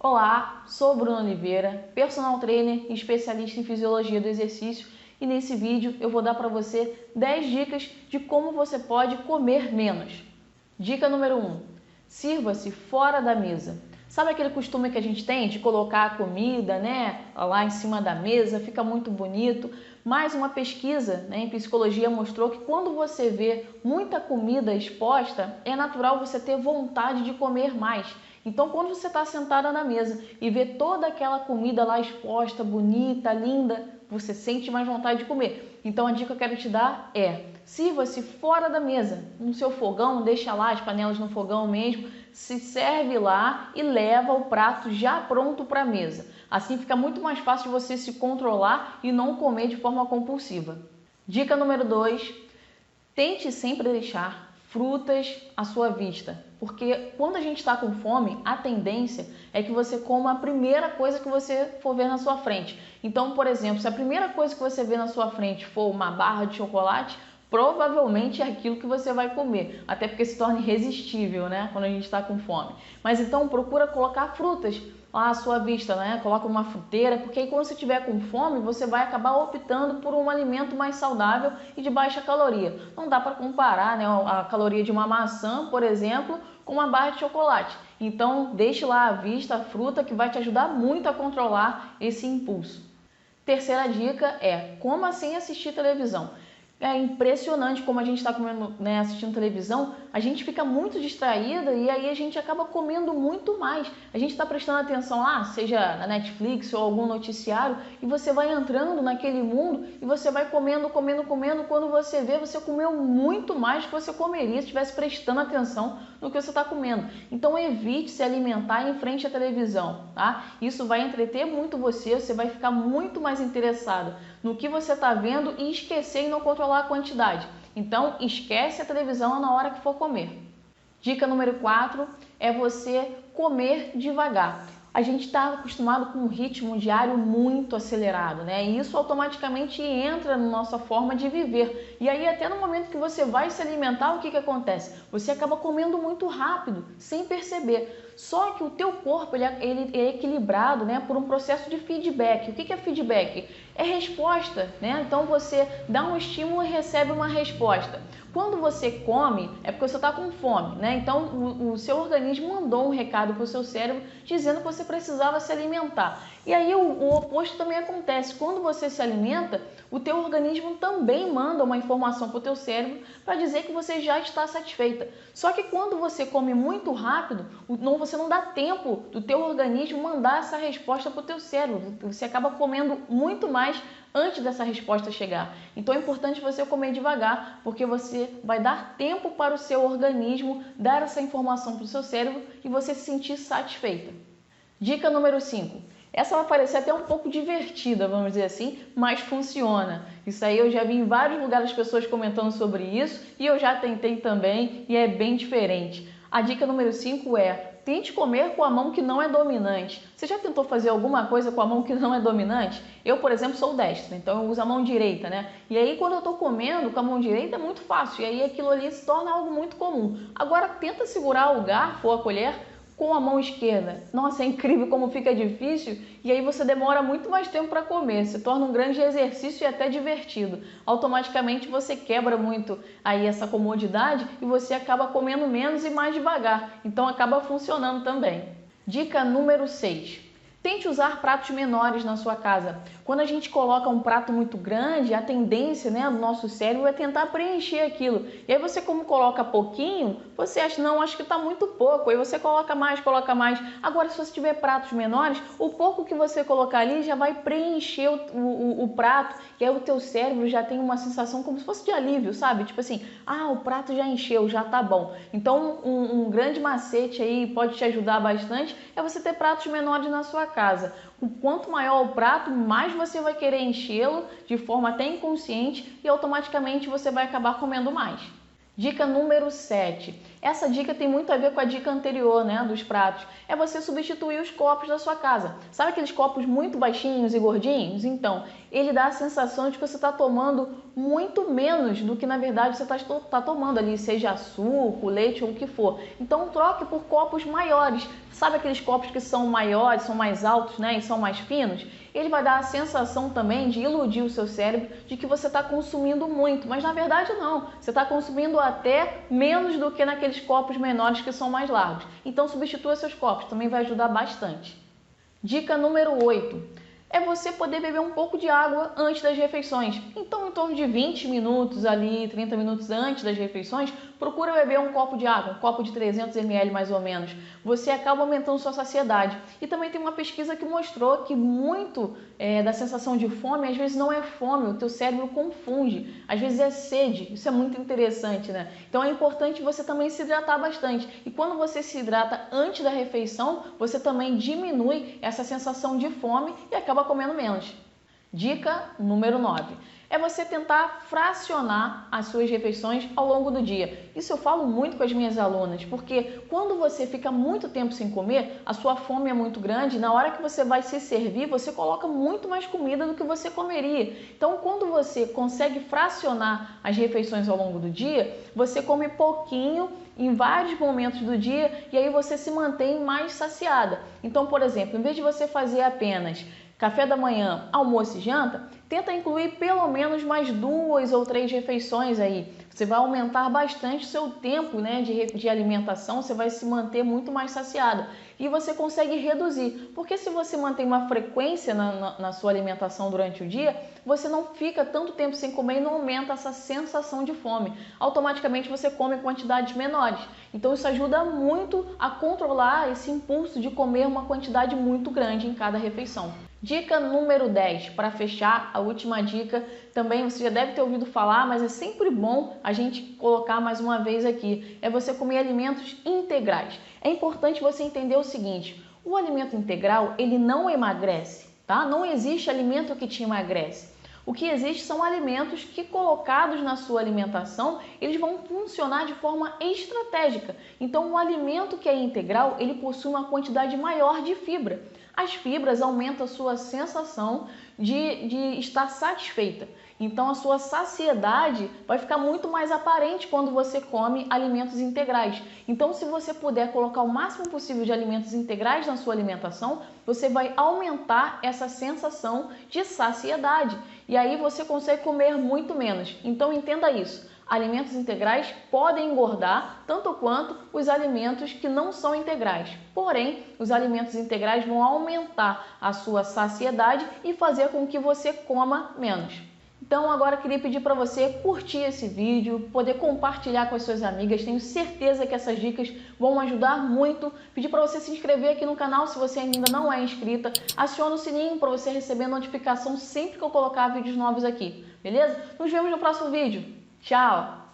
Olá, sou Bruno Oliveira, personal trainer e especialista em fisiologia do exercício, e nesse vídeo eu vou dar para você 10 dicas de como você pode comer menos. Dica número 1: sirva-se fora da mesa. Sabe aquele costume que a gente tem de colocar a comida, lá em cima da mesa, fica muito bonito, mas uma pesquisa, em psicologia mostrou que quando você vê muita comida exposta, é natural você ter vontade de comer mais. Então, quando você está sentada na mesa e vê toda aquela comida lá exposta, bonita, linda, você sente mais vontade de comer. Então, a dica que eu quero te dar é: sirva-se fora da mesa, no seu fogão, deixa lá as panelas no fogão mesmo, se serve lá e leva o prato já pronto para a mesa. Assim fica muito mais fácil de você se controlar e não comer de forma compulsiva. Dica número 2: tente sempre deixar frutas à sua vista, porque quando a gente está com fome, a tendência é que você coma a primeira coisa que você for ver na sua frente. Então, por exemplo, se a primeira coisa que você vê na sua frente for uma barra de chocolate, provavelmente é aquilo que você vai comer, até porque se torna irresistível, quando a gente está com fome. Mas então procura colocar frutas lá à sua vista, Coloca uma fruteira, porque aí quando você estiver com fome, você vai acabar optando por um alimento mais saudável e de baixa caloria. Não dá para comparar, a caloria de uma maçã, por exemplo, com uma barra de chocolate. Então, deixe lá à vista a fruta, que vai te ajudar muito a controlar esse impulso. Terceira dica é: coma sem assistir televisão. É impressionante como a gente está comendo, assistindo televisão, a gente fica muito distraída e aí a gente acaba comendo muito mais. A gente está prestando atenção lá, seja na Netflix ou algum noticiário, e você vai entrando naquele mundo e você vai comendo. Quando você vê, você comeu muito mais do que você comeria se estivesse prestando atenção no que você está comendo. Então evite se alimentar em frente à televisão, tá? Isso vai entreter muito você, você vai ficar muito mais interessado no que você está vendo e esquecer e não controlar a quantidade. Então, esquece a televisão na hora que for comer. Dica número 4 é você comer devagar. A gente está acostumado com um ritmo diário muito acelerado, E isso automaticamente entra na nossa forma de viver. E aí, até no momento que você vai se alimentar, o que acontece? Você acaba comendo muito rápido, sem perceber. Só que o teu corpo ele é equilibrado, por um processo de feedback. O que é feedback? É resposta, Então você dá um estímulo e recebe uma resposta. Quando você come, é porque você está com fome, Então o seu organismo mandou um recado para o seu cérebro dizendo que você precisava se alimentar. E aí o oposto também acontece. Quando você se alimenta, o teu organismo também manda uma informação para o teu cérebro para dizer que você já está satisfeita. Só que quando você come muito rápido, você não dá tempo do teu organismo mandar essa resposta para o teu cérebro. Você acaba comendo muito mais antes dessa resposta chegar. Então é importante você comer devagar, porque você vai dar tempo para o seu organismo dar essa informação para o seu cérebro e você se sentir satisfeita. Dica número 5. Essa vai parecer até um pouco divertida, vamos dizer assim, mas funciona. Isso aí eu já vi em vários lugares as pessoas comentando sobre isso e eu já tentei também e é bem diferente. A dica número 5 é: tente comer com a mão que não é dominante. Você já tentou fazer alguma coisa com a mão que não é dominante? Eu, por exemplo, sou destra, então eu uso a mão direita, E aí quando eu estou comendo com a mão direita é muito fácil, e aí aquilo ali se torna algo muito comum. Agora tenta segurar o garfo ou a colher com a mão esquerda. Nossa, é incrível como fica difícil e aí você demora muito mais tempo para comer, se torna um grande exercício e até divertido. Automaticamente você quebra muito aí essa comodidade e você acaba comendo menos e mais devagar, então acaba funcionando também. Dica número 6. Tente usar pratos menores na sua casa. Quando a gente coloca um prato muito grande, a tendência do nosso cérebro é tentar preencher aquilo. E aí você, como coloca pouquinho, você acha, não, acho que está muito pouco. Aí você coloca mais, coloca mais. Agora, se você tiver pratos menores, o pouco que você colocar ali já vai preencher o prato. E aí o teu cérebro já tem uma sensação como se fosse de alívio, sabe? Tipo assim, o prato já encheu, já tá bom. Então, um grande macete aí pode te ajudar bastante é você ter pratos menores na sua casa. O quanto maior o prato, mais você vai querer enchê-lo de forma até inconsciente e automaticamente você vai acabar comendo mais. Dica número 7. Essa dica tem muito a ver com a dica anterior, né, dos pratos. É você substituir os copos da sua casa. Sabe aqueles copos muito baixinhos e gordinhos? Então, ele dá a sensação de que você está tomando muito menos do que na verdade você está tomando ali, seja suco, leite ou o que for. Então, troque por copos maiores. Sabe aqueles copos que são maiores, são mais altos, né, e são mais finos? Ele vai dar a sensação também de iludir o seu cérebro de que você está consumindo muito, mas na verdade não. Você está consumindo até menos do que naqueles copos menores que são mais largos. Então substitua seus copos, também vai ajudar bastante. Dica número 8. É você poder beber um pouco de água antes das refeições. Então, em torno de 20 minutos ali, 30 minutos antes das refeições, procura beber um copo de água, um copo de 300 ml mais ou menos. Você acaba aumentando sua saciedade. E também tem uma pesquisa que mostrou que muito da sensação de fome, às vezes não é fome, o teu cérebro confunde. Às vezes é sede, isso é muito interessante, né? Então é importante você também se hidratar bastante. E quando você se hidrata antes da refeição, você também diminui essa sensação de fome e acaba comendo menos. Dica número 9. É você tentar fracionar as suas refeições ao longo do dia. Isso eu falo muito com as minhas alunas, porque quando você fica muito tempo sem comer, a sua fome é muito grande, na hora que você vai se servir, você coloca muito mais comida do que você comeria. Então, quando você consegue fracionar as refeições ao longo do dia, você come pouquinho em vários momentos do dia e aí você se mantém mais saciada. Então, por exemplo, em vez de você fazer apenas café da manhã, almoço e janta, tenta incluir pelo menos mais 2 ou 3 refeições aí. Você vai aumentar bastante o seu tempo, né, de alimentação, você vai se manter muito mais saciado. E você consegue reduzir, porque se você mantém uma frequência na sua alimentação durante o dia, você não fica tanto tempo sem comer e não aumenta essa sensação de fome. Automaticamente você come quantidades menores. Então isso ajuda muito a controlar esse impulso de comer uma quantidade muito grande em cada refeição. Dica número 10, para fechar, a última dica, também você já deve ter ouvido falar, mas é sempre bom a gente colocar mais uma vez aqui, é você comer alimentos integrais. É importante você entender o seguinte, o alimento integral, ele não emagrece, tá? Não existe alimento que te emagrece. O que existe são alimentos que, colocados na sua alimentação, eles vão funcionar de forma estratégica. Então, o alimento que é integral, ele possui uma quantidade maior de fibra. As fibras aumentam a sua sensação de estar satisfeita. Então, a sua saciedade vai ficar muito mais aparente quando você come alimentos integrais. Então, se você puder colocar o máximo possível de alimentos integrais na sua alimentação, você vai aumentar essa sensação de saciedade. E aí você consegue comer muito menos. Então, entenda isso. Alimentos integrais podem engordar tanto quanto os alimentos que não são integrais. Porém, os alimentos integrais vão aumentar a sua saciedade e fazer com que você coma menos. Então agora eu queria pedir para você curtir esse vídeo, poder compartilhar com as suas amigas. Tenho certeza que essas dicas vão ajudar muito. Pedir para você se inscrever aqui no canal se você ainda não é inscrita. Aciona o sininho para você receber notificação sempre que eu colocar vídeos novos aqui, beleza? Nos vemos no próximo vídeo. Tchau!